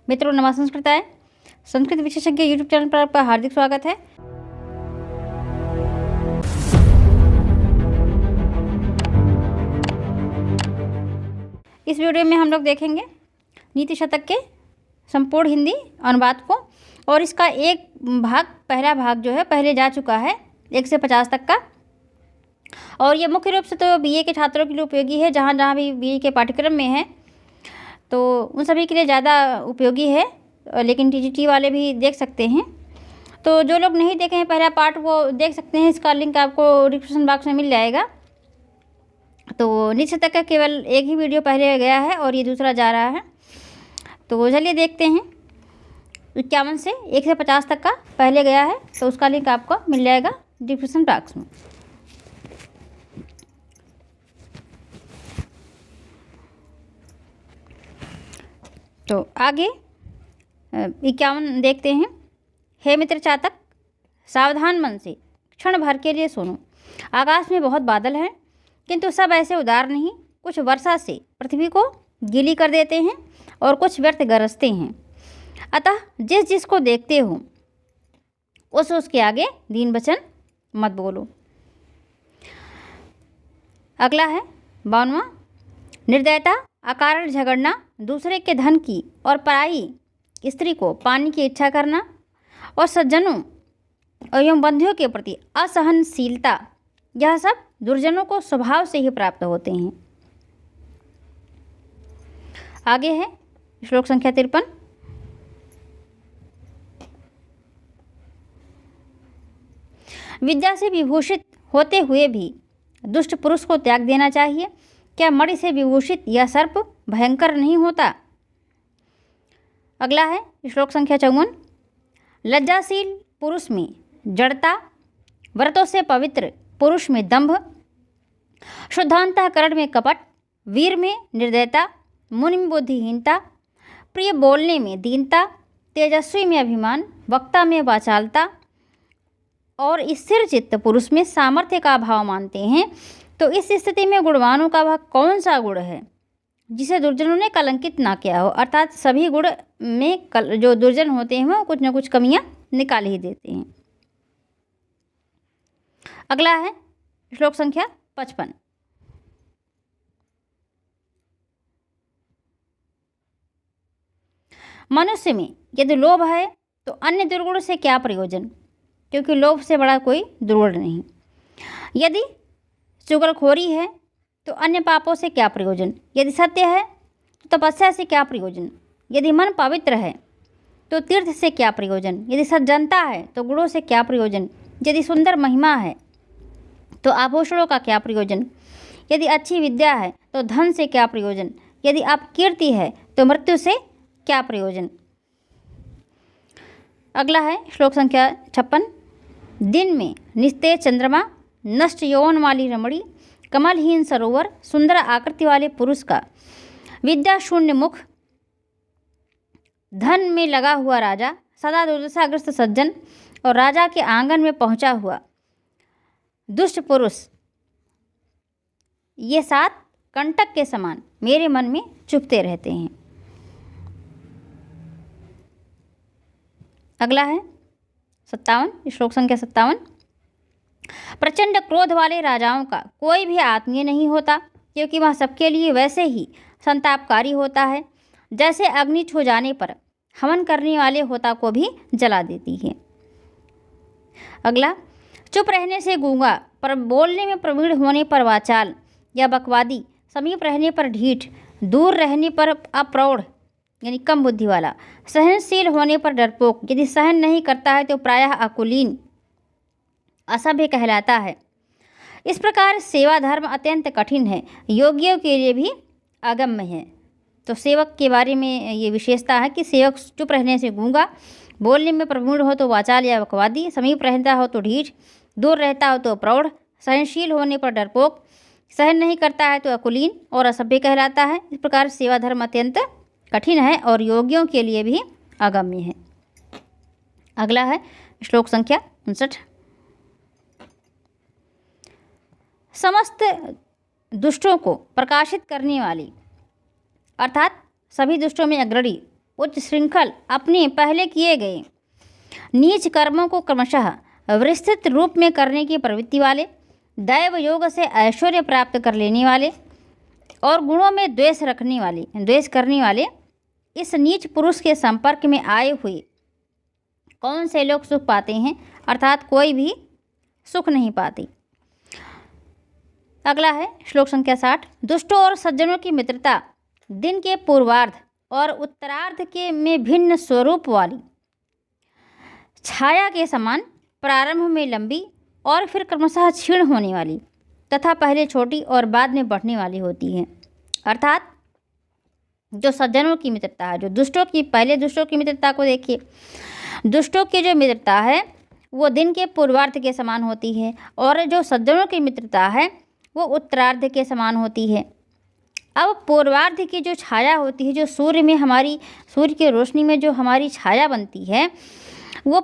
मित्रों, नमः संस्कृताय। संस्कृत विशेषज्ञ यूट्यूब चैनल पर आपका हार्दिक स्वागत है। इस वीडियो में हम लोग देखेंगे नीति शतक के संपूर्ण हिंदी अनुवाद को, और इसका एक भाग, पहला भाग जो है पहले जा चुका है 1 से 50 तक का, और ये मुख्य रूप से तो बीए के छात्रों के लिए उपयोगी है। जहाँ जहाँ भी बीए के पाठ्यक्रम में है तो उन सभी के लिए ज़्यादा उपयोगी है, लेकिन टीजीटी वाले भी देख सकते हैं। तो जो लोग नहीं देखे हैं पहला पार्ट वो देख सकते हैं, इसका लिंक आपको डिस्क्रिप्शन बॉक्स में मिल जाएगा। तो नीति शतक का केवल एक ही वीडियो पहले गया है और ये दूसरा जा रहा है। तो चलिए देखते हैं। 51 से 1 से 50 तक का पहले गया है, तो उसका लिंक आपको मिल जाएगा डिस्क्रिप्शन बॉक्स में। तो आगे 51 देखते हैं। हे मित्र चातक, सावधान मन से क्षण भर के लिए सुनो। आकाश में बहुत बादल हैं, किंतु सब ऐसे उदार नहीं। कुछ वर्षा से पृथ्वी को गीली कर देते हैं और कुछ व्यर्थ गरजते हैं। अतः जिस जिसको देखते हो उसके आगे दीन वचन मत बोलो। अगला है 52वां। निर्दयता, अकारण झगड़ना, दूसरे के धन की और पराई स्त्री को पाने की इच्छा करना, और सज्जनों एवं बंधुओं के प्रति असहनशीलता, यह सब दुर्जनों को स्वभाव से ही प्राप्त होते हैं। आगे है श्लोक संख्या 53। विद्या से विभूषित होते हुए भी दुष्ट पुरुष को त्याग देना चाहिए। क्या मणि से विभूषित यह सर्प भयंकर नहीं होता? अगला है श्लोक संख्या 54। लज्जाशील पुरुष में जड़ता, व्रतों से पवित्र पुरुष में दंभ, शुद्धांतःकरण में कपट, वीर में निर्दयता, मुनि में बुद्धिहीनता, प्रिय बोलने में दीनता, तेजस्वी में अभिमान, वक्ता में वाचालता, और स्थिर चित्त पुरुष में सामर्थ्य का भाव मानते हैं। तो इस स्थिति में गुणवानों का वह कौन सा गुण है जिसे दुर्जनों ने कलंकित ना किया हो? अर्थात सभी गुण में जो दुर्जन होते हैं वो कुछ न कुछ कमियां निकाल ही देते हैं। अगला है श्लोक संख्या 55। मनुष्य में यदि लोभ है तो अन्य दुर्गुण से क्या प्रयोजन, क्योंकि लोभ से बड़ा कोई दुर्गुण नहीं। यदि चुगलखोरी है तो अन्य पापों से क्या प्रयोजन। यदि सत्य है तो तपस्या से क्या प्रयोजन। यदि मन पवित्र है तो तीर्थ से क्या प्रयोजन। यदि सज्जनता है तो गुणों से क्या प्रयोजन। यदि सुंदर महिमा है तो आभूषणों का क्या प्रयोजन। यदि अच्छी विद्या है तो धन से क्या प्रयोजन। यदि आप कीर्ति है तो मृत्यु से क्या प्रयोजन। अगला है श्लोक संख्या 56। दिन में निस्तेज चंद्रमा, नष्ट यौवन वाली रमणी, कमलहीन सरोवर, सुंदर आकृति वाले पुरुष का, विद्या शून्य मुख, धन में लगा हुआ राजा, सदा दुर्दशाग्रस्त सज्जन, और राजा के आंगन में पहुंचा हुआ दुष्ट पुरुष, ये 7 कंटक के समान मेरे मन में चुभते रहते हैं। अगला है 57, श्लोक संख्या 57। प्रचंड क्रोध वाले राजाओं का कोई भी आत्मीय नहीं होता, क्योंकि वह सबके लिए वैसे ही संतापकारी होता है जैसे अग्नि छू जाने पर हवन करने वाले होता को भी जला देती है। अगला, चुप रहने से गूंगा, पर बोलने में प्रवीण होने पर वाचाल या बकवादी, समीप रहने पर ढीठ, दूर रहने पर अप्रौढ़ यानी कम बुद्धि वाला, सहनशील होने पर डरपोक, यदि सहन नहीं करता है तो प्रायः अकुलीन, असभ्य कहलाता है। इस प्रकार सेवा धर्म अत्यंत कठिन है, योगियों के लिए भी अगम्य है। तो सेवक के बारे में ये विशेषता है कि सेवक चुप रहने से गूंगा, बोलने में प्रवीण हो तो वाचाल या बकवादी, समीप रहता हो तो ढीठ, दूर रहता हो तो प्रौढ़, सहनशील होने पर डरपोक, सहन नहीं करता है तो अकुलीन और असभ्य कहलाता है। इस प्रकार सेवा धर्म अत्यंत कठिन है और योगियों के लिए भी अगम्य है। अगला है श्लोक संख्या 59। समस्त दुष्टों को प्रकाशित करने वाली, अर्थात सभी दुष्टों में अग्रणी उच्च श्रृंखल अपने पहले किए गए नीच कर्मों को क्रमशः विस्तृत रूप में करने की प्रवृत्ति वाले, दैव योग से ऐश्वर्य प्राप्त कर लेने वाले और गुणों में द्वेष करने वाले इस नीच पुरुष के संपर्क में आए हुए कौन से लोग सुख पाते हैं, अर्थात कोई भी सुख नहीं पाते। अगला है श्लोक संख्या 60। दुष्टों और सज्जनों की मित्रता दिन के पूर्वार्ध और उत्तरार्ध के में भिन्न स्वरूप वाली, छाया के समान प्रारंभ में लंबी और फिर क्रमशः क्षीण होने वाली तथा पहले छोटी और बाद में बढ़ने वाली होती है। अर्थात जो सज्जनों की मित्रता है, पहले दुष्टों की मित्रता को देखिए। दुष्टों की जो मित्रता है वो दिन के पूर्वार्ध के समान होती है और जो सज्जनों की मित्रता है वो उत्तरार्ध के समान होती है। अब पूर्वार्ध की जो छाया होती है, जो सूर्य की रोशनी में जो हमारी छाया बनती है, वो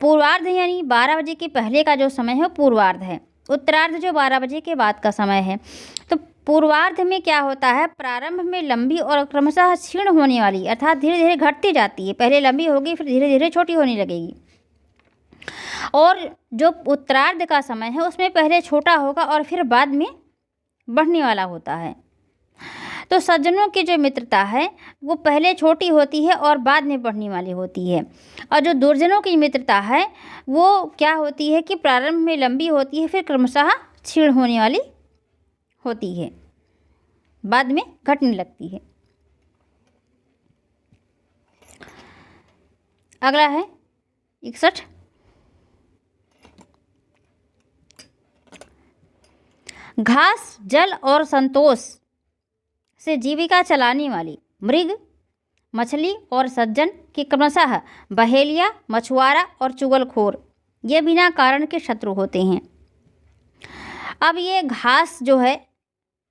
पूर्वार्ध यानी 12 बजे के पहले का जो समय है वो पूर्वार्ध है। उत्तरार्ध जो 12 बजे के बाद का समय है। तो पूर्वार्ध में क्या होता है, प्रारंभ में लंबी और क्रमशः क्षीण होने वाली, अर्थात धीरे धीरे घटती जाती है। पहले लंबी होगी फिर धीरे धीरे छोटी होने लगेगी। और जो उत्तरार्ध का समय है उसमें पहले छोटा होगा और फिर बाद में बढ़ने वाला होता है। तो सज्जनों की जो मित्रता है वो पहले छोटी होती है और बाद में बढ़ने वाली होती है। और जो दुर्जनों की मित्रता है वो क्या होती है कि प्रारंभ में लंबी होती है फिर क्रमशः क्षीण होने वाली होती है, बाद में घटने लगती है। अगला है 61। घास, जल और संतोष से जीविका चलाने वाली मृग, मछली और सज्जन के क्रमशः बहेलिया, मछुआरा और चुगलखोर ये बिना कारण के शत्रु होते हैं। अब ये घास जो है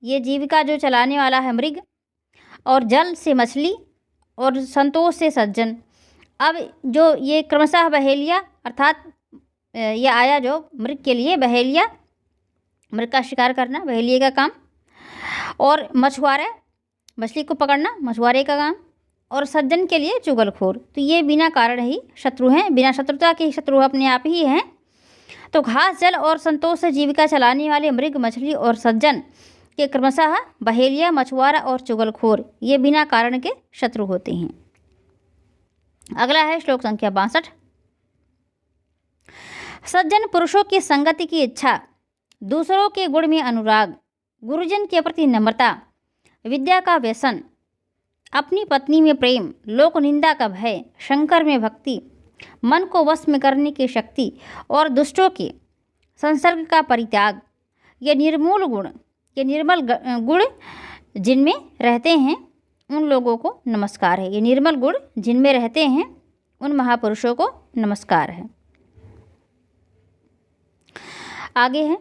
ये जीविका जो चलाने वाला है मृग, और जल से मछली और संतोष से सज्जन। अब जो ये क्रमशः बहेलिया, अर्थात ये आया जो मृग के लिए बहेलिया, मृग का शिकार करना बहेलिए का काम, और मछुआरा मछली को पकड़ना मछुआरे का काम, और सज्जन के लिए चुगलखोर। तो ये बिना कारण ही शत्रु हैं, बिना शत्रुता के शत्रु अपने आप ही हैं। तो घास, जल और संतोष से जीविका चलाने वाले मृग, मछली और सज्जन के क्रमशः बहेलिया, मछुआरा और चुगलखोर ये बिना कारण के शत्रु होते हैं। अगला है श्लोक संख्या 62। सज्जन पुरुषों की संगति की इच्छा, दूसरों के गुण में अनुराग, गुरुजन के प्रति नम्रता, विद्या का व्यसन, अपनी पत्नी में प्रेम, लोक निंदा का भय, शंकर में भक्ति, मन को वश में करने की शक्ति और दुष्टों के संसर्ग का परित्याग, ये निर्मल गुण जिनमें रहते हैं उन लोगों को नमस्कार है। ये निर्मल गुण जिनमें रहते हैं उन महापुरुषों को नमस्कार है। आगे है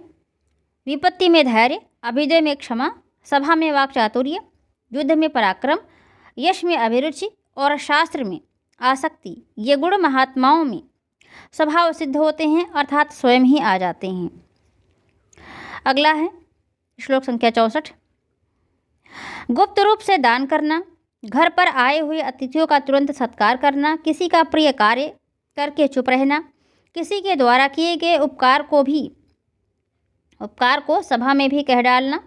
विपत्ति में धैर्य, अभ्युदय में क्षमा, सभा में वाक चातुर्य, युद्ध में पराक्रम, यश में अभिरुचि और शास्त्र में आसक्ति ये गुण महात्माओं में स्वभाव सिद्ध होते हैं, अर्थात स्वयं ही आ जाते हैं। अगला है श्लोक संख्या 64। गुप्त रूप से दान करना, घर पर आए हुए अतिथियों का तुरंत सत्कार करना, किसी का प्रिय कार्य करके चुप रहना, किसी के द्वारा किए गए उपकार को सभा में भी कह डालना,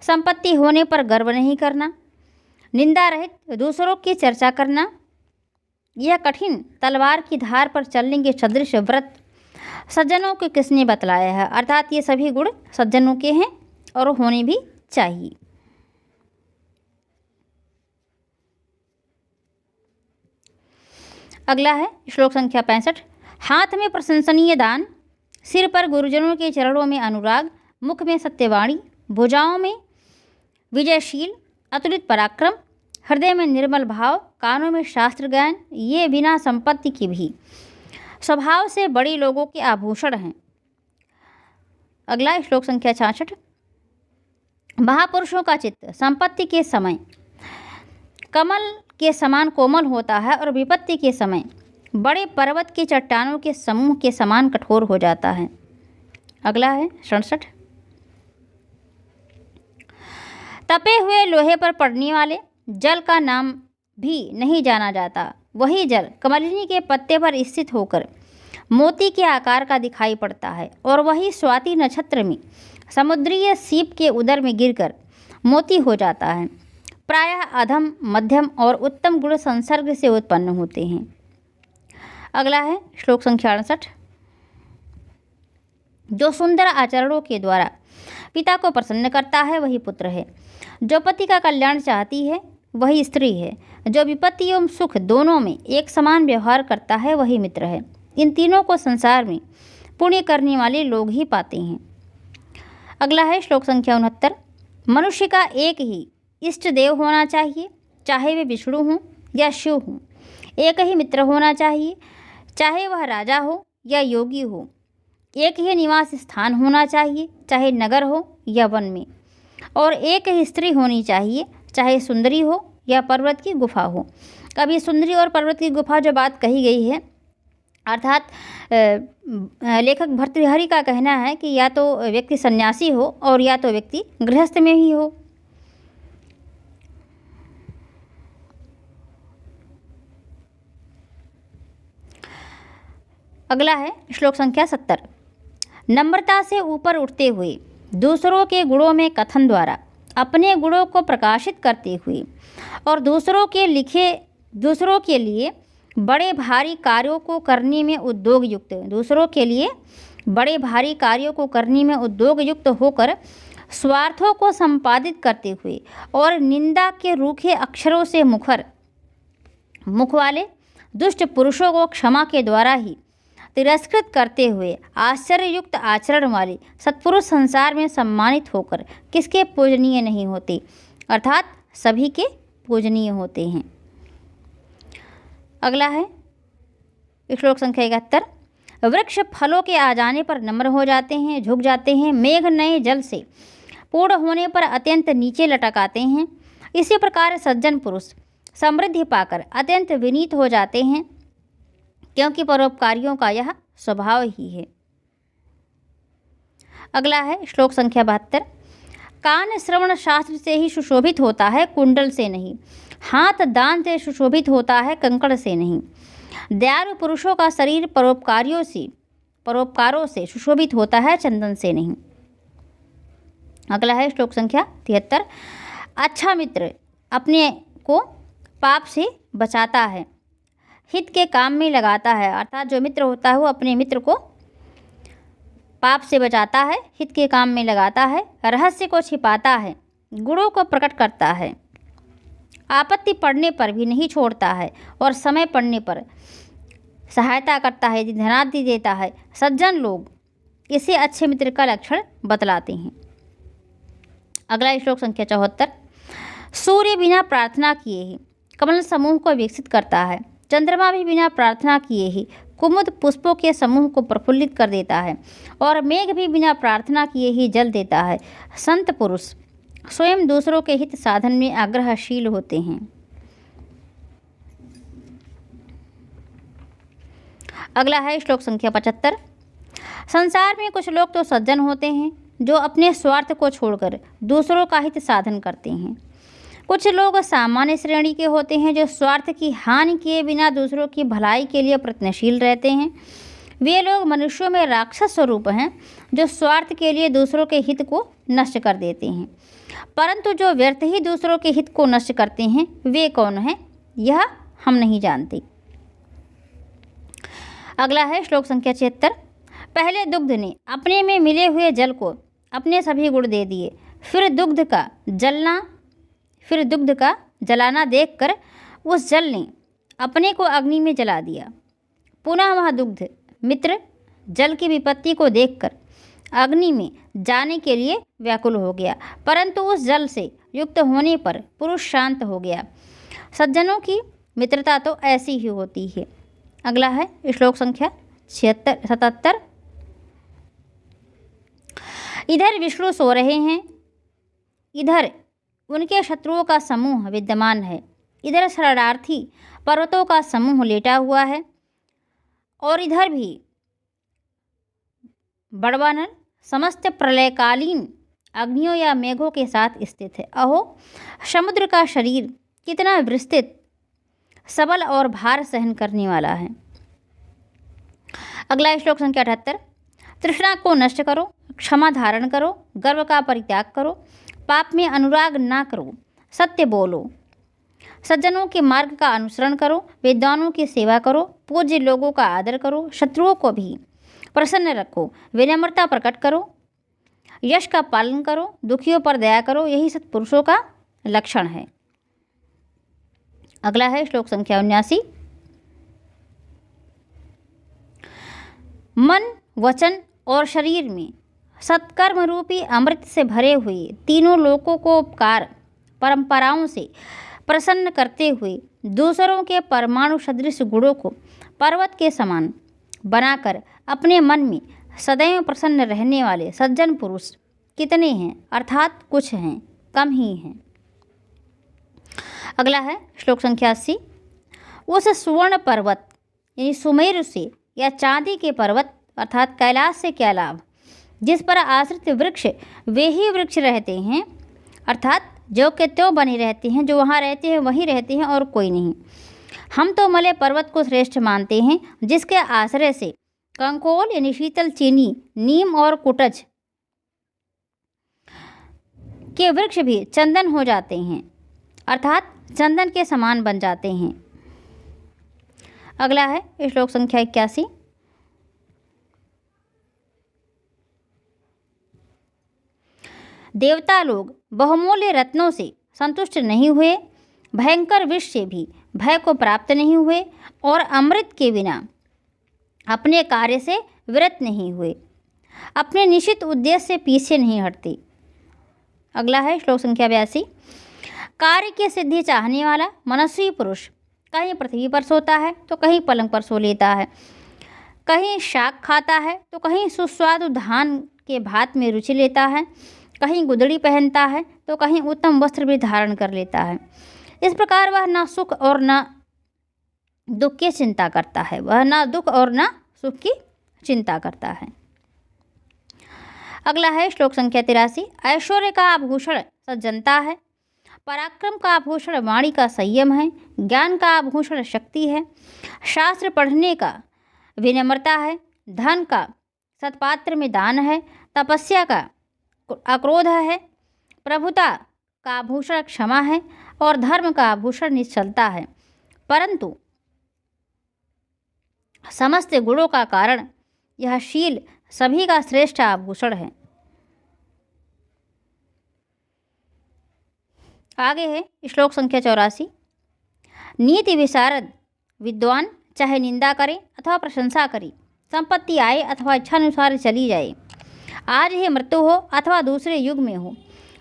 संपत्ति होने पर गर्व नहीं करना, निंदा रहित दूसरों की चर्चा करना, यह कठिन तलवार की धार पर चलने के सदृश व्रत सज्जनों को किसने बतलाया है। अर्थात ये सभी गुण सज्जनों के हैं और होने भी चाहिए। अगला है श्लोक संख्या 65। हाथ में प्रशंसनीय दान, सिर पर गुरुजनों के चरणों में अनुराग, मुख में सत्यवाणी, भुजाओं में विजयशील अतुलित पराक्रम, हृदय में निर्मल भाव, कानों में शास्त्र ज्ञान, ये बिना संपत्ति की भी स्वभाव से बड़े लोगों के आभूषण हैं। अगला श्लोक संख्या 66। महापुरुषों का चित्त संपत्ति के समय कमल के समान कोमल होता है और विपत्ति के समय बड़े पर्वत के चट्टानों के समूह के समान कठोर हो जाता है। अगला है 67। तपे हुए लोहे पर पड़ने वाले जल का नाम भी नहीं जाना जाता। वही जल कमलिनी के पत्ते पर स्थित होकर मोती के आकार का दिखाई पड़ता है और वही स्वाति नक्षत्र में समुद्रीय सीप के उदर में गिरकर मोती हो जाता है। प्रायः अधम, मध्यम और उत्तम गुण संसर्ग से उत्पन्न होते हैं। अगला है श्लोक संख्या 68। जो सुंदर आचरणों के द्वारा पिता को प्रसन्न करता है वही पुत्र है। जो पति का कल्याण चाहती है वही स्त्री है। जो विपत्ति एवं सुख दोनों में एक समान व्यवहार करता है वही मित्र है। इन तीनों को संसार में पुण्य करने वाले लोग ही पाते हैं। अगला है श्लोक संख्या 69। मनुष्य का एक ही इष्ट देव होना चाहिए, चाहे वे विष्णु हों या शिव हों। एक ही मित्र होना चाहिए, चाहे वह राजा हो या योगी हो। एक ही निवास स्थान होना चाहिए, चाहे नगर हो या वन में। और एक ही स्त्री होनी चाहिए, चाहे सुंदरी हो या पर्वत की गुफा हो। अब ये सुंदरी और पर्वत की गुफा जो बात कही गई है, अर्थात लेखक भर्तृहरि का कहना है कि या तो व्यक्ति सन्यासी हो और या तो व्यक्ति गृहस्थ में ही हो। अगला है श्लोक संख्या 70। नम्रता से ऊपर उठते हुए दूसरों के गुणों में कथन द्वारा अपने गुणों को प्रकाशित करते हुए और दूसरों के लिए बड़े भारी कार्यों को करने में उद्योग युक्त होकर स्वार्थों को संपादित करते हुए और निंदा के रूखे अक्षरों से मुख वाले दुष्ट पुरुषों को क्षमा के द्वारा ही तिरस्कृत करते हुए आश्चर्ययुक्त आचरण वाले सत्पुरुष संसार में सम्मानित होकर किसके पूजनीय नहीं होते, अर्थात सभी के पूजनीय होते हैं। अगला है श्लोक संख्या 71। वृक्ष फलों के आ जाने पर नम्र हो जाते हैं, झुक जाते हैं। मेघ नए जल से पूर्ण होने पर अत्यंत नीचे लटक आते हैं। इसी प्रकार सज्जन पुरुष समृद्धि पाकर अत्यंत विनीत हो जाते हैं, क्योंकि परोपकारियों का यह स्वभाव ही है। अगला है श्लोक संख्या 72। कान श्रवण शास्त्र से ही सुशोभित होता है, कुंडल से नहीं। हाथ दान से सुशोभित होता है, कंकड़ से नहीं। दयालु पुरुषों का शरीर परोपकारों से सुशोभित होता है, चंदन से नहीं। अगला है श्लोक संख्या 73। अच्छा मित्र अपने को पाप से बचाता है, हित के काम में लगाता है। अर्थात जो मित्र होता है वो अपने मित्र को पाप से बचाता है, हित के काम में लगाता है, रहस्य को छिपाता है, गुणों को प्रकट करता है, आपत्ति पड़ने पर भी नहीं छोड़ता है और समय पड़ने पर सहायता करता है, धनादि देता है। सज्जन लोग इसे अच्छे मित्र का लक्षण बतलाते हैं। अगला श्लोक संख्या 74। सूर्य बिना प्रार्थना किए ही कमल समूह को विकसित करता है। चंद्रमा भी बिना प्रार्थना किए ही कुमुद पुष्पों के समूह को प्रफुल्लित कर देता है और मेघ भी बिना प्रार्थना किए ही जल देता है। संत पुरुष स्वयं दूसरों के हित साधन में आग्रहशील होते हैं। अगला है श्लोक संख्या 75। संसार में कुछ लोग तो सज्जन होते हैं जो अपने स्वार्थ को छोड़कर दूसरों का हित साधन करते हैं। कुछ लोग सामान्य श्रेणी के होते हैं जो स्वार्थ की हानि किए बिना दूसरों की भलाई के लिए प्रयत्नशील रहते हैं। वे लोग मनुष्यों में राक्षस स्वरूप हैं जो स्वार्थ के लिए दूसरों के हित को नष्ट कर देते हैं। परंतु जो व्यर्थ ही दूसरों के हित को नष्ट करते हैं वे कौन हैं, यह हम नहीं जानते। अगला है श्लोक संख्या 76। पहले दुग्ध ने अपने में मिले हुए जल को अपने सभी गुण दे दिए, फिर दुग्ध का जलाना देखकर उस जल ने अपने को अग्नि में जला दिया। पुनः वह दुग्ध मित्र जल की विपत्ति को देखकर अग्नि में जाने के लिए व्याकुल हो गया, परंतु उस जल से युक्त होने पर पुरुष शांत हो गया। सज्जनों की मित्रता तो ऐसी ही होती है। अगला है श्लोक संख्या 77। इधर विष्णु सो रहे हैं, इधर उनके शत्रुओं का समूह विद्यमान है। इधर शरणार्थी पर्वतों का समूह लेटा हुआ है और इधर भी बड़वानर समस्त प्रलयकालीन अग्नियों या मेघों के साथ स्थित है। अहो, समुद्र का शरीर कितना विस्तृत सबल और भार सहन करने वाला है। अगला श्लोक संख्या 78। तृष्णा को नष्ट करो, क्षमा धारण करो, गर्व का परित्याग करो, पाप में अनुराग ना करो, सत्य बोलो, सज्जनों के मार्ग का अनुसरण करो, विद्वानों की सेवा करो, पूज्य लोगों का आदर करो, शत्रुओं को भी प्रसन्न रखो, विनम्रता प्रकट करो, यश का पालन करो, दुखियों पर दया करो, यही सत्पुरुषों का लक्षण है। अगला है श्लोक संख्या 79। मन, वचन और शरीर में सत्कर्म रूपी अमृत से भरे हुए तीनों लोकों को उपकार परंपराओं से प्रसन्न करते हुए दूसरों के परमाणु सदृश गुणों को पर्वत के समान बनाकर अपने मन में सदैव प्रसन्न रहने वाले सज्जन पुरुष कितने हैं, अर्थात कुछ हैं, कम ही हैं। अगला है श्लोक संख्या 80। उस सुवर्ण पर्वत यानी सुमेरु से या चांदी के पर्वत अर्थात कैलाश से क्या लाभ, जिस पर आश्रित वृक्ष वे ही वृक्ष रहते हैं, अर्थात जो के त्यों बने रहते हैं, जो वहाँ रहते हैं वहीं रहते हैं और कोई नहीं। हम तो मलय पर्वत को श्रेष्ठ मानते हैं, जिसके आश्रय से कंकोल यानी शीतल चीनी, नीम और कुटज के वृक्ष भी चंदन हो जाते हैं, अर्थात चंदन के समान बन जाते हैं। अगला है श्लोक संख्या 81। देवता लोग बहुमूल्य रत्नों से संतुष्ट नहीं हुए, भयंकर विष से भी भय को प्राप्त नहीं हुए और अमृत के बिना अपने कार्य से विरत नहीं हुए, अपने निश्चित उद्देश्य से पीछे नहीं हटते। अगला है श्लोक संख्या 82। कार्य की सिद्धि चाहने वाला मनस्वी पुरुष कहीं पृथ्वी पर सोता है तो कहीं पलंग पर सो लेता है, कहीं शाक खाता है तो कहीं सुस्वादु धान के भात में रुचि लेता है, कहीं गुदड़ी पहनता है तो कहीं उत्तम वस्त्र भी धारण कर लेता है। इस प्रकार वह न सुख और न दुख की चिंता करता है, वह न दुख और न सुख की चिंता करता है। अगला है श्लोक संख्या 83। ऐश्वर्य का आभूषण सज्जनता है, पराक्रम का आभूषण वाणी का संयम है, ज्ञान का आभूषण शक्ति है, शास्त्र पढ़ने का विनम्रता है, धन का सत्पात्र में दान है, तपस्या का अक्रोध है, प्रभुता का आभूषण क्षमा है और धर्म का आभूषण निश्चलता है। परंतु समस्त गुणों का कारण यह शील सभी का श्रेष्ठ आभूषण है। आगे है श्लोक संख्या 84। नीति विशारद विद्वान चाहे निंदा करे अथवा प्रशंसा करे, संपत्ति आए अथवा इच्छानुसार चली जाए, आज ही मृत्यु हो अथवा दूसरे युग में हो,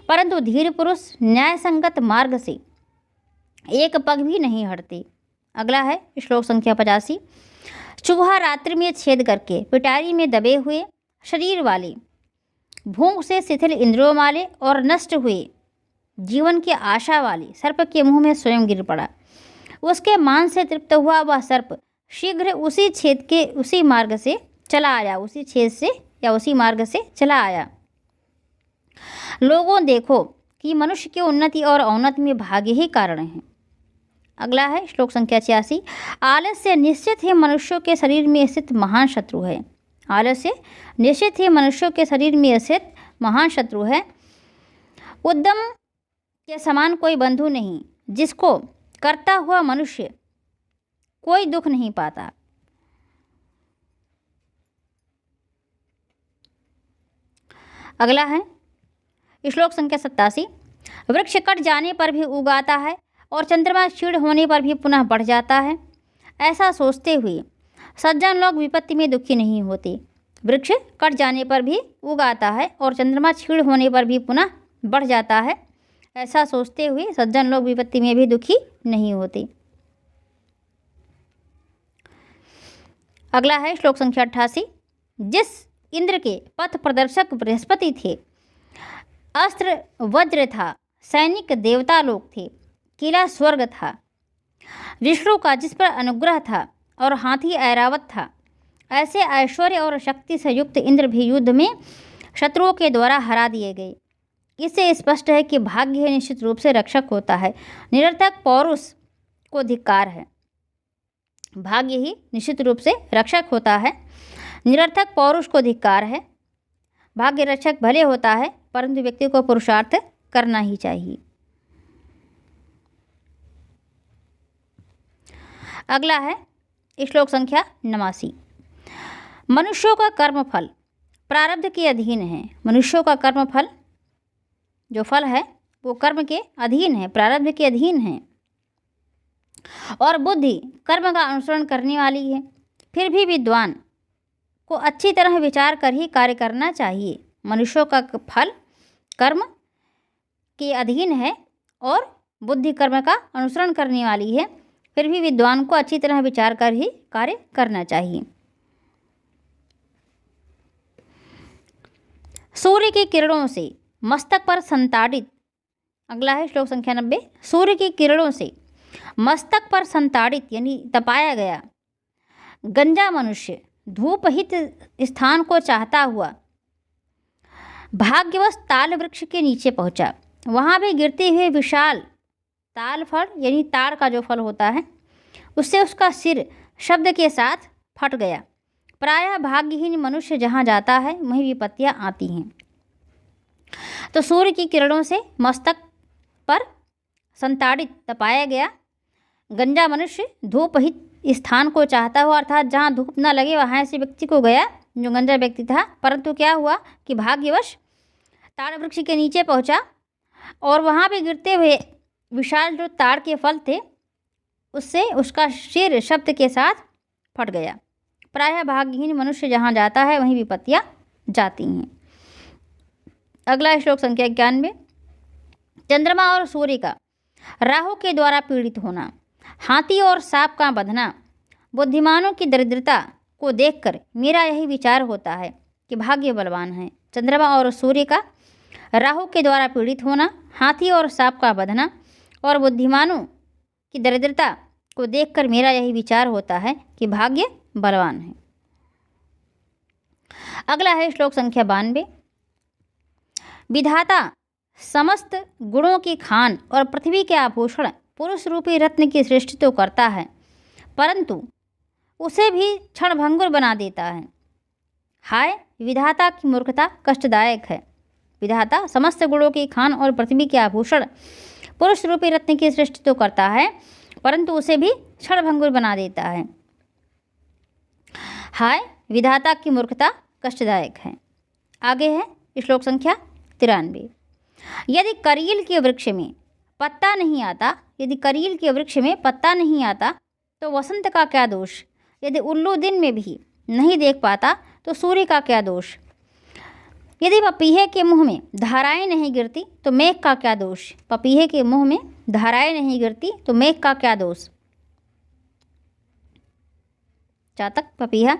परंतु धीर पुरुष न्याय संगत मार्ग से एक पग भी नहीं हटते। अगला है श्लोक संख्या 85। चूहा रात्रि में छेद करके पिटारी में दबे हुए शरीर वाले, भूख से शिथिल इंद्रियों वाले और नष्ट हुए जीवन की आशा वाले सर्प के मुंह में स्वयं गिर पड़ा। उसके मांस से तृप्त हुआ वह सर्प शीघ्र उसी छेद के उसी मार्ग से चला आया, उसी छेद से या उसी मार्ग से चला आया। लोगों देखो कि मनुष्य की उन्नति और अवनति में भाग्य ही कारण है। अगला है श्लोक संख्या 86। आलस्य निश्चित ही मनुष्यों के शरीर में स्थित महान शत्रु है। आलस्य निश्चित ही मनुष्यों के शरीर में स्थित महान शत्रु है। उद्यम के समान कोई बंधु नहीं, जिसको करता हुआ मनुष्य कोई दुख नहीं पाता। अगला है श्लोक संख्या 87। वृक्ष कट जाने पर भी उगाता है और चंद्रमा क्षीण होने पर भी पुनः बढ़ जाता है। ऐसा सोचते हुए सज्जन लोग विपत्ति में दुखी नहीं होते। वृक्ष कट जाने पर भी उगाता है और चंद्रमा क्षीण होने पर भी पुनः बढ़ जाता है। ऐसा सोचते हुए सज्जन लोग विपत्ति में भी दुखी नहीं होते। अगला है श्लोक संख्या 88। जिस इंद्र के पथ प्रदर्शक बृहस्पति थे, अस्त्र वज्र था, सैनिक देवता लोग थे, किला स्वर्ग था, विष्णु का जिस पर अनुग्रह था और हाथी ऐरावत था, ऐसे ऐश्वर्य और शक्ति से युक्त इंद्र भी युद्ध में शत्रुओं के द्वारा हरा दिए गए। इससे स्पष्ट है कि भाग्य निश्चित रूप से रक्षक होता है, निरर्थक पौरुष को धिक्कार है। भाग्य ही निश्चित रूप से रक्षक होता है। निरर्थक पौरुष को धिक्कार है। भाग्य रक्षक भले होता है, परंतु व्यक्ति को पुरुषार्थ करना ही चाहिए। अगला है श्लोक संख्या 89। मनुष्यों का कर्मफल प्रारब्ध के अधीन है। मनुष्यों का कर्मफल जो फल है वो कर्म के अधीन है, प्रारब्ध के अधीन है। और बुद्धि कर्म का अनुसरण करने वाली है। फिर भी विद्वान को अच्छी तरह विचार कर ही कार्य करना चाहिए। मनुष्यों का फल कर्म के अधीन है और बुद्धि कर्म का अनुसरण करने वाली है। फिर भी विद्वान को अच्छी तरह विचार कर ही कार्य करना चाहिए। सूर्य की किरणों से मस्तक पर संताड़ित, अगला है श्लोक संख्या 90। सूर्य की किरणों से मस्तक पर संताड़ित यानी तपाया गया गंजा मनुष्य धूपहित स्थान को चाहता हुआ भाग्यवश ताल वृक्ष के नीचे पहुंचा। वहां भी गिरते हुए विशाल ताल फल यानी ताड़ का जो फल होता है उससे उसका सिर शब्द के साथ फट गया। प्रायः भाग्यहीन मनुष्य जहाँ जाता है वहीं विपत्तियाँ आती हैं। तो सूर्य की किरणों से मस्तक पर संताड़ित तपाया गया गंजा मनुष्य धूपहित स्थान को चाहता हुआ, अर्थात जहाँ धूप न लगे वहाँ ऐसे व्यक्ति को गया जो गंजा व्यक्ति था। परंतु क्या हुआ कि भाग्यवश ताड़ वृक्ष के नीचे पहुँचा और वहाँ पे गिरते हुए विशाल जो ताड़ के फल थे उससे उसका सिर शब्द के साथ फट गया। प्रायः भाग्यहीन मनुष्य जहाँ जाता है वहीं विपत्तियाँ जाती हैं। अगला श्लोक संख्या 91। चंद्रमा और सूर्य का राहु के द्वारा पीड़ित होना, हाथी और सांप का बंधना, बुद्धिमानों की दरिद्रता को देखकर मेरा यही विचार होता है कि भाग्य बलवान है। चंद्रमा और सूर्य का राहु के द्वारा पीड़ित होना, हाथी और सांप का बंधना और बुद्धिमानों की दरिद्रता को देखकर मेरा यही विचार होता है कि भाग्य बलवान है। अगला है श्लोक संख्या 92। विधाता समस्त गुणों की खान और पृथ्वी के आभूषण पुरुष रूपी रत्न की सृष्टि तो करता है, परंतु उसे भी क्षणभंगुर बना देता है। हाय विधाता की मूर्खता कष्टदायक है। विधाता समस्त गुणों की खान और पृथ्वी के आभूषण पुरुष रूपी रत्न की सृष्टि तो करता है, परंतु उसे भी क्षणभंगुर बना देता है। हाय विधाता की मूर्खता कष्टदायक है। आगे है श्लोक संख्या 93। यदि करील के वृक्ष में पत्ता नहीं आता, यदि करील के वृक्ष में पत्ता नहीं आता तो वसंत का क्या दोष। यदि उल्लू दिन में भी नहीं देख पाता तो सूर्य का क्या दोष। यदि पपीहे के मुंह में धाराएं नहीं गिरती तो मेघ का क्या दोष। पपीहे के मुंह में धाराएं नहीं गिरती तो मेघ का क्या दोष। चातक पपीहा।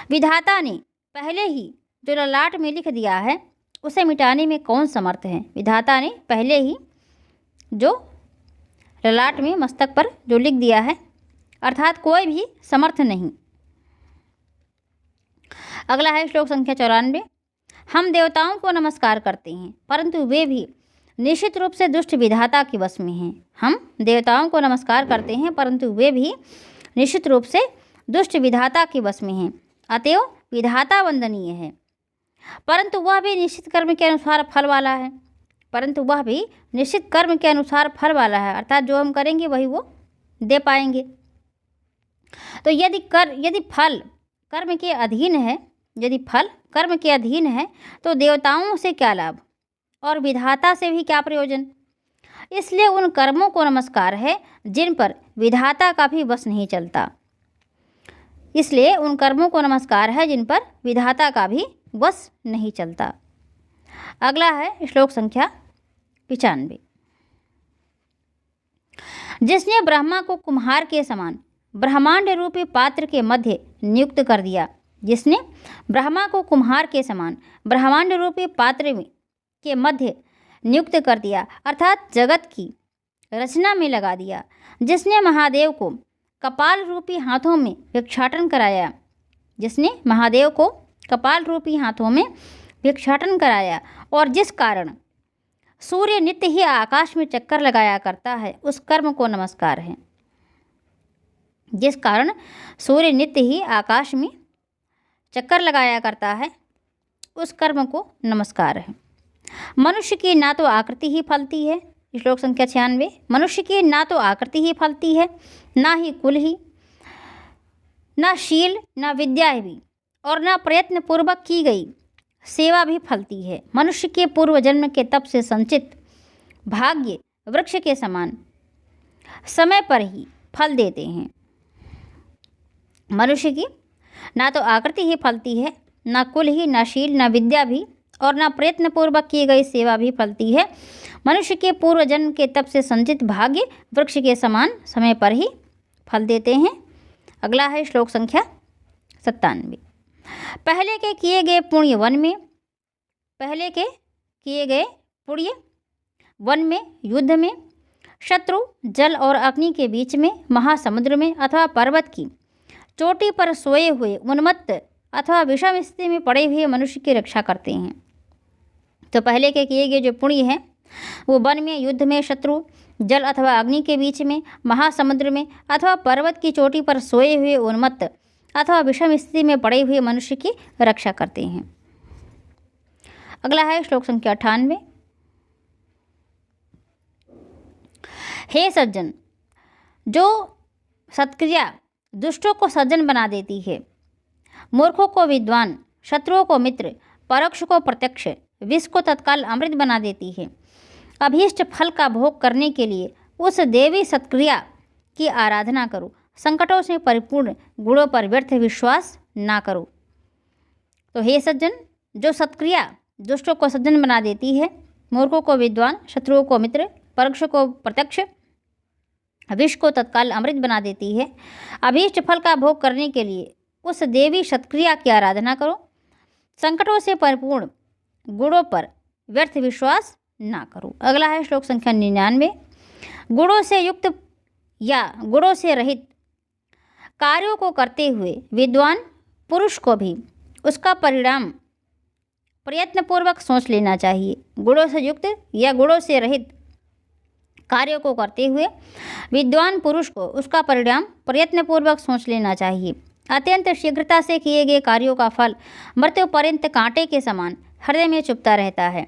विधाता ने पहले ही जो ललाट में लिख दिया है उसे मिटाने में कौन समर्थ है। विधाता ने पहले ही जो ललाट में मस्तक पर जो लिख दिया है, अर्थात कोई भी समर्थ नहीं। अगला है श्लोक संख्या 94। हम देवताओं को नमस्कार करते हैं, परंतु वे भी निश्चित रूप से दुष्ट विधाता के वश में हैं। हम देवताओं को नमस्कार करते हैं, परंतु वे भी निश्चित रूप से दुष्ट विधाता के वश में हैं। अतएव विधाता वंदनीय है, परंतु वह भी निश्चित कर्म के अनुसार फल वाला है। परंतु वह भी निश्चित कर्म के अनुसार फल वाला है, अर्थात जो हम करेंगे वही वो दे पाएंगे। तो यदि फल कर्म के अधीन है, यदि फल कर्म के अधीन है तो देवताओं से क्या लाभ और विधाता से भी क्या प्रयोजन। इसलिए उन कर्मों को नमस्कार है जिन पर विधाता का भी वश नहीं चलता। इसलिए उन कर्मों को नमस्कार है जिन पर विधाता का भी वश नहीं चलता। अगला है श्लोक संख्या 95। जिसने ब्रह्मा को कुम्हार के समान ब्रह्मांड रूपी पात्र के मध्य नियुक्त कर दिया, जिसने ब्रह्मा को कुम्हार के समान ब्रह्मांड रूपी पात्र के मध्य नियुक्त कर दिया, अर्थात जगत की रचना में लगा दिया। जिसने महादेव को कपाल रूपी हाथों में भिक्षाटन कराया, जिसने महादेव को कपाल रूपी हाथों में भिक्षाटन कराया और जिस कारण सूर्य नित्य ही आकाश में चक्कर लगाया करता है, उस कर्म को नमस्कार है। जिस कारण सूर्य नित्य ही आकाश में चक्कर लगाया करता है, उस कर्म को नमस्कार है। मनुष्य की ना तो आकृति ही फलती है, श्लोक संख्या 96। मनुष्य की ना तो आकृति ही फलती है, ना ही कुल ही, ना शील, ना विद्या भी, और ना प्रयत्न पूर्वक की गई सेवा भी फलती है। मनुष्य के पूर्व जन्म के तप से संचित भाग्य वृक्ष के समान समय पर ही फल देते हैं। मनुष्य की ना तो आकृति ही फलती है, ना कुल ही, ना शील, ना विद्या भी, और ना प्रयत्न पूर्वक की गई सेवा भी फलती है। मनुष्य के पूर्व जन्म के तप से संचित भाग्य वृक्ष के समान समय पर ही फल देते हैं। अगला है श्लोक संख्या 97। पहले के किए गए पुण्य वन में, युद्ध में, शत्रु, जल और अग्नि के बीच में, महासमुद्र में अथवा पर्वत की चोटी पर सोए हुए उन्मत्त अथवा विषम स्थिति में पड़े हुए मनुष्य की रक्षा करते हैं। तो पहले के किए गए जो पुण्य हैं वो वन में, युद्ध में, शत्रु, जल अथवा अग्नि के बीच में, महासमुद्र में अथवा पर्वत की चोटी पर सोए हुए उन्मत्त अथवा विषम स्थिति में पड़े हुए मनुष्य की रक्षा करते हैं। अगला है श्लोक संख्या 98। हे सज्जन, जो सत्क्रिया दुष्टों को सज्जन बना देती है, मूर्खों को विद्वान, शत्रुओं को मित्र, परोक्ष को प्रत्यक्ष, विष को तत्काल अमृत बना देती है, अभीष्ट फल का भोग करने के लिए उस देवी सत्क्रिया की आराधना करो। संकटों से परिपूर्ण गुणों पर व्यर्थ विश्वास ना करो। तो हे सज्जन, जो सत्क्रिया दुष्टों को सज्जन बना देती है, मूर्खों को विद्वान, शत्रुओं को मित्र, परोक्ष को प्रत्यक्ष, विष को तत्काल अमृत बना देती है, अभीष्ट फल का भोग करने के लिए उस देवी सत्क्रिया की आराधना करो। संकटों से परिपूर्ण गुणों पर व्यर्थ विश्वास ना करो। अगला है श्लोक संख्या 99। गुणों से युक्त या गुणों से रहित कार्यों को करते हुए विद्वान पुरुष को भी उसका परिणाम प्रयत्नपूर्वक सोच लेना चाहिए। गुणों से युक्त या गुणों से रहित कार्यों को करते हुए विद्वान पुरुष को उसका परिणाम प्रयत्नपूर्वक सोच लेना चाहिए। अत्यंत शीघ्रता से किए गए कार्यों का फल मृत्यु पर्यंत कांटे के समान हृदय में चुभता रहता है।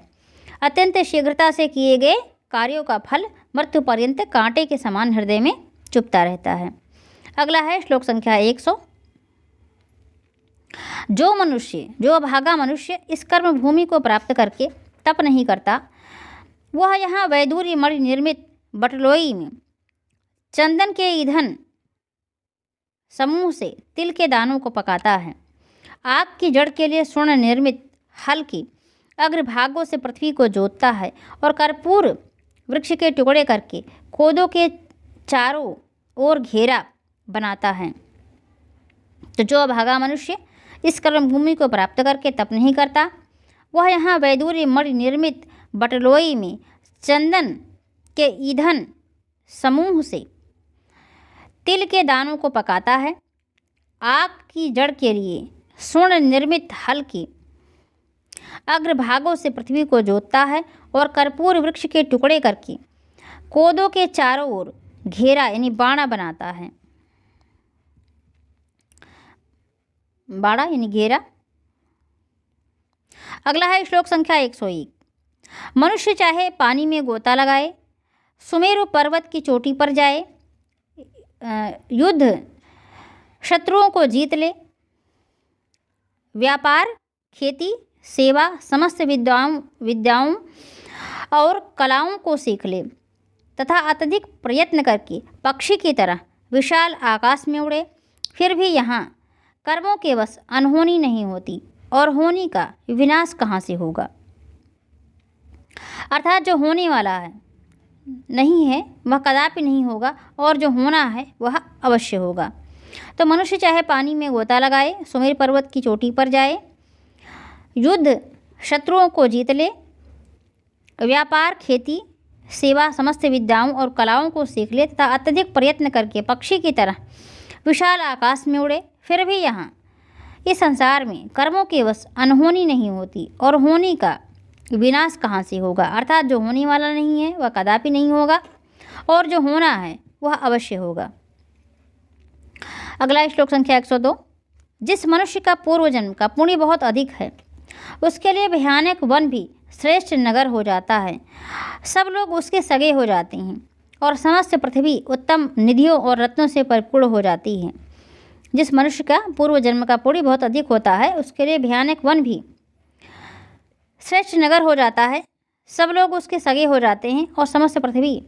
अत्यंत शीघ्रता से किए गए कार्यों का फल मृत्यु पर्यंत कांटे के समान हृदय में चुभता रहता है। अगला है श्लोक संख्या 100। जो अभागा मनुष्य इस कर्म भूमि को प्राप्त करके तप नहीं करता, वह यहाँ वैदूर्य मणि निर्मित बटलोई में चंदन के ईंधन समूह से तिल के दानों को पकाता है। आग की जड़ के लिए स्वर्ण निर्मित हल की अग्रभागों से पृथ्वी को जोतता है और कर्पूर वृक्ष के टुकड़े करके कोदों के चारों ओर घेरा बनाता है। तो जो अभागा मनुष्य इस कर्म भूमि को प्राप्त करके तप नहीं करता, वह यहाँ वैदूर्य मणि निर्मित बटलोई में चंदन के ईंधन समूह से तिल के दानों को पकाता है। आग की जड़ के लिए स्वर्ण निर्मित हल की अग्रभागों से पृथ्वी को जोतता है और कर्पूर वृक्ष के टुकड़े करके कोदों के चारों ओर घेरा यानी बाड़ा बनाता है। बाड़ा यानी घेरा। अगला है श्लोक संख्या 101। मनुष्य चाहे पानी में गोता लगाए, सुमेरु पर्वत की चोटी पर जाए, युद्ध शत्रुओं को जीत ले, व्यापार, खेती, सेवा, समस्त विद्याओं और कलाओं को सीख ले तथा अत्यधिक प्रयत्न करके पक्षी की तरह विशाल आकाश में उड़े, फिर भी यहाँ कर्मों के वश अनहोनी नहीं होती और होनी का विनाश कहाँ से होगा। अर्थात जो होने वाला है नहीं है वह कदापि नहीं होगा और जो होना है वह अवश्य होगा। तो मनुष्य चाहे पानी में गोता लगाए, सुमेर पर्वत की चोटी पर जाए, युद्ध शत्रुओं को जीत ले, व्यापार, खेती, सेवा, समस्त विद्याओं और कलाओं को सीख ले तथा अत्यधिक प्रयत्न करके पक्षी की तरह विशाल आकाश में उड़े, फिर भी यहाँ इस संसार में कर्मों के वश अनहोनी नहीं होती और होनी का विनाश कहाँ से होगा। अर्थात जो होने वाला नहीं है वह कदापि नहीं होगा और जो होना है वह अवश्य होगा। अगला श्लोक संख्या 102। जिस मनुष्य का पूर्व जन्म का पुण्य बहुत अधिक है, उसके लिए भयानक वन भी श्रेष्ठ नगर हो जाता है। सब लोग उसके सगे हो जाते हैं और समस्त पृथ्वी उत्तम निधियों और रत्नों से परिपूर्ण हो जाती है। जिस मनुष्य का पूर्व जन्म का पुण्य बहुत अधिक होता है, उसके लिए भयानक वन भी श्रेष्ठ नगर हो जाता है। सब लोग उसके सगे हो जाते हैं और समस्त पृथ्वी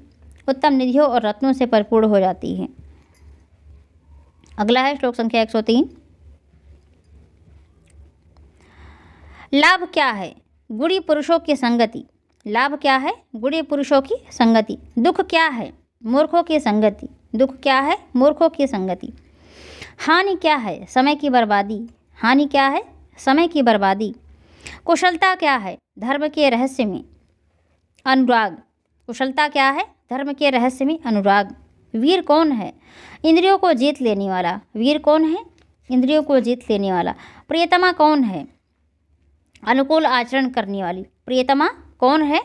उत्तम निधियों और रत्नों से परिपूर्ण हो जाती है। अगला है श्लोक संख्या 103। लाभ क्या है? गुणी पुरुषों की संगति। लाभ क्या है? गुणी पुरुषों की संगति। दुख क्या है? मूर्खों की संगति। दुख क्या है? मूर्खों की संगति। हानि क्या है? समय की बर्बादी। हानि क्या है? समय की बर्बादी। कुशलता क्या है? धर्म के रहस्य में अनुराग। कुशलता क्या है? धर्म के रहस्य में अनुराग। वीर कौन है? इंद्रियों को जीत लेने वाला। वीर कौन है? इंद्रियों को जीत लेने वाला। प्रियतमा कौन है? अनुकूल आचरण करने वाली। प्रियतमा कौन है?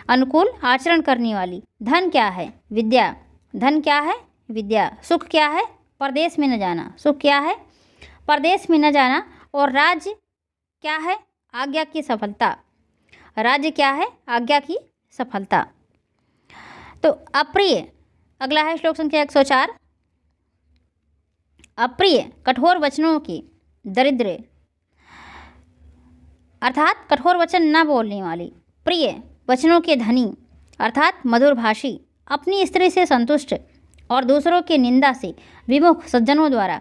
अनुकूल आचरण करने वाली। धन क्या है? विद्या। धन क्या है? विद्या। सुख क्या है? परदेश में न जाना। सुख क्या है? परदेश में न जाना। और राज्य क्या है? आज्ञा की सफलता। राज्य क्या है? आज्ञा की सफलता। तो अप्रिय, अगला है श्लोक संख्या 104। अप्रिय कठोर वचनों की दरिद्र, अर्थात कठोर वचन न बोलने वाली। प्रिय वचनों के धनी, अर्थात मधुरभाषी। अपनी स्त्री से संतुष्ट और दूसरों की निंदा से विमुख सज्जनों द्वारा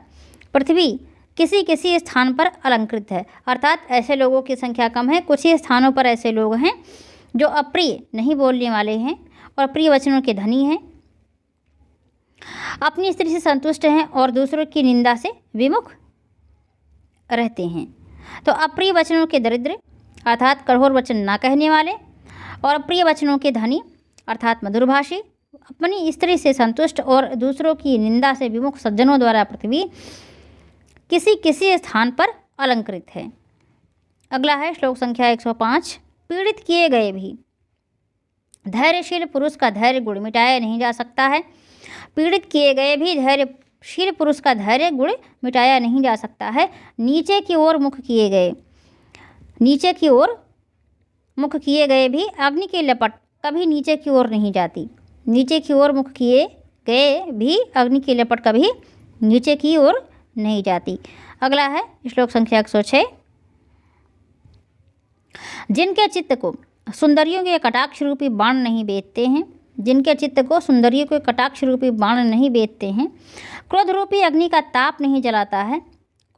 पृथ्वी किसी किसी स्थान पर अलंकृत है, अर्थात ऐसे लोगों की संख्या कम है। कुछ ही स्थानों पर ऐसे लोग हैं जो अप्रिय नहीं बोलने वाले हैं और प्रिय वचनों के धनी हैं, अपनी स्त्री से संतुष्ट हैं और दूसरों की निंदा से विमुख रहते हैं। तो अप्रिय वचनों के दरिद्र, अर्थात कठोर वचन ना कहने वाले, और प्रिय वचनों के धनी, अर्थात मधुरभाषी, अपनी स्त्री से संतुष्ट और दूसरों की निंदा से विमुख सज्जनों द्वारा पृथ्वी किसी किसी स्थान पर अलंकृत है। अगला है श्लोक संख्या 105। पीड़ित किए गए भी धैर्यशील पुरुष का धैर्य गुण मिटाया नहीं जा सकता है। पीड़ित किए गए भी धैर्यशील पुरुष का धैर्य गुण मिटाया नहीं जा सकता है। नीचे की ओर मुख किए गए, नीचे की ओर मुख किए गए भी अग्नि की लपट कभी नीचे की ओर नहीं जाती। नीचे की ओर मुख किए गए भी अग्नि की लपट कभी नीचे की ओर नहीं जाती। अगला है श्लोक संख्या 106। जिनके चित्त को सुंदरियों के कटाक्ष रूपी बाण नहीं बेचते हैं, जिनके चित्त को सुंदरियों के कटाक्ष रूपी बाण नहीं बेचते हैं, क्रोध रूपी अग्नि का ताप नहीं जलाता है,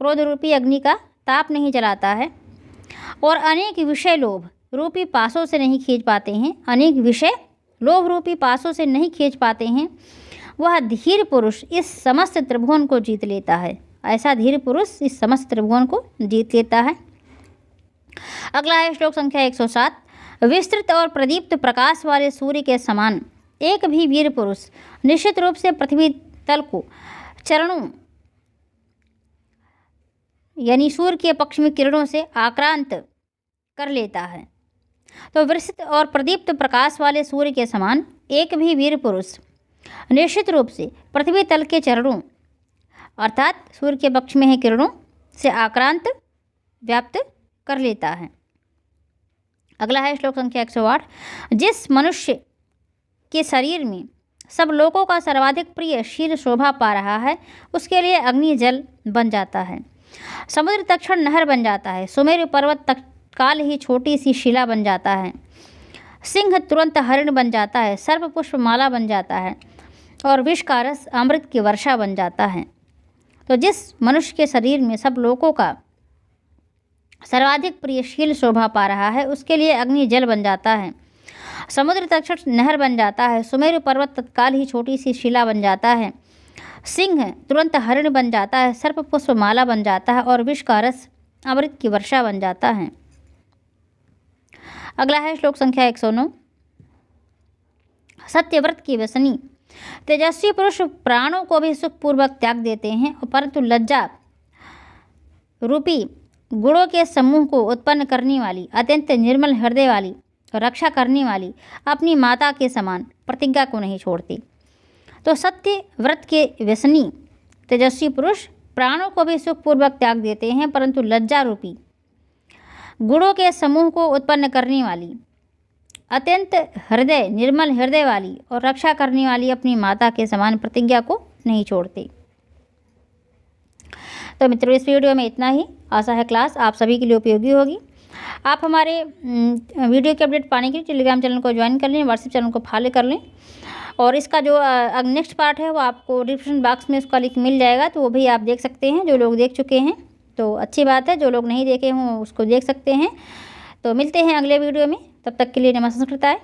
क्रोध रूपी अग्नि का ताप नहीं जलाता है, और अनेक विषय लोभ रूपी पासों से नहीं खींच पाते हैं, अनेक विषय लोभ रूपी पासों से नहीं खींच पाते हैं, वह धीर पुरुष इस समस्त त्रिभुवन को जीत लेता है। ऐसा धीर पुरुष इस समस्त त्रिभुवन को जीत लेता है। अगला है श्लोक संख्या 107। विस्तृत और प्रदीप्त प्रकाश वाले सूर्य के समान एक भी वीर पुरुष निश्चित रूप से पृथ्वी तल को चरणों यानी सूर्य के पक्ष में किरणों से आक्रांत कर लेता है। तो विस्तृत और प्रदीप्त प्रकाश वाले सूर्य के समान एक भी वीर पुरुष निश्चित रूप से पृथ्वी तल के चरणों, अर्थात सूर्य के पक्ष में है किरणों से आक्रांत व्याप्त कर लेता है। अगला है श्लोक संख्या 108। जिस मनुष्य के शरीर में सब लोगों का सर्वाधिक प्रिय शील शोभा पा रहा है, उसके लिए अग्नि जल बन जाता है, समुद्र तत्क्षण नहर बन जाता है, सुमेरु पर्वत तत्काल ही छोटी सी शिला बन जाता है, सिंह तुरंत हरिण बन जाता है, सर्प पुष्प माला बन जाता है, और विष का रस अमृत की वर्षा बन जाता है। तो जिस मनुष्य के शरीर में सब लोगों का सर्वाधिक प्रियशील शोभा पा रहा है, उसके लिए अग्नि जल बन जाता है, समुद्र तत्क्षण नहर बन जाता है, सुमेरु पर्वत तत्काल ही छोटी सी शिला बन जाता है, सिंह तुरंत हरिण बन जाता है, सर्प पुष्प माला बन जाता है, और विष का रस अमृत की वर्षा बन जाता है। अगला है श्लोक संख्या 109। सत्यव्रत की व्यसनी तेजस्वी पुरुष प्राणों को भी सुखपूर्वक त्याग देते हैं, परंतु लज्जा रूपी गुणों के समूह को उत्पन्न करने वाली, अत्यंत निर्मल हृदय वाली, रक्षा करने वाली अपनी माता के समान प्रतिज्ञा को नहीं छोड़ती। तो सत्य व्रत के व्यसनी तेजस्वी पुरुष प्राणों को भी सुखपूर्वक त्याग देते हैं, परंतु लज्जा रूपी गुणों के समूह को उत्पन्न करने वाली, अत्यंत हृदय निर्मल हृदय वाली और रक्षा करने वाली अपनी माता के समान प्रतिज्ञा को नहीं छोड़ते। तो मित्रों, इस वीडियो में इतना ही। आशा है क्लास आप सभी के लिए उपयोगी होगी। आप हमारे वीडियो के अपडेट पाने के लिए टेलीग्राम चैनल को ज्वाइन कर लें, व्हाट्सएप चैनल को फॉलो कर लें, और इसका जो नेक्स्ट पार्ट है वो आपको डिस्क्रिप्शन बॉक्स में उसका लिंक मिल जाएगा, तो वो भी आप देख सकते हैं। जो लोग देख चुके हैं तो अच्छी बात है, जो लोग नहीं देखे हों उसको देख सकते हैं। तो मिलते हैं अगले वीडियो में, तब तक के लिए नमस्कार।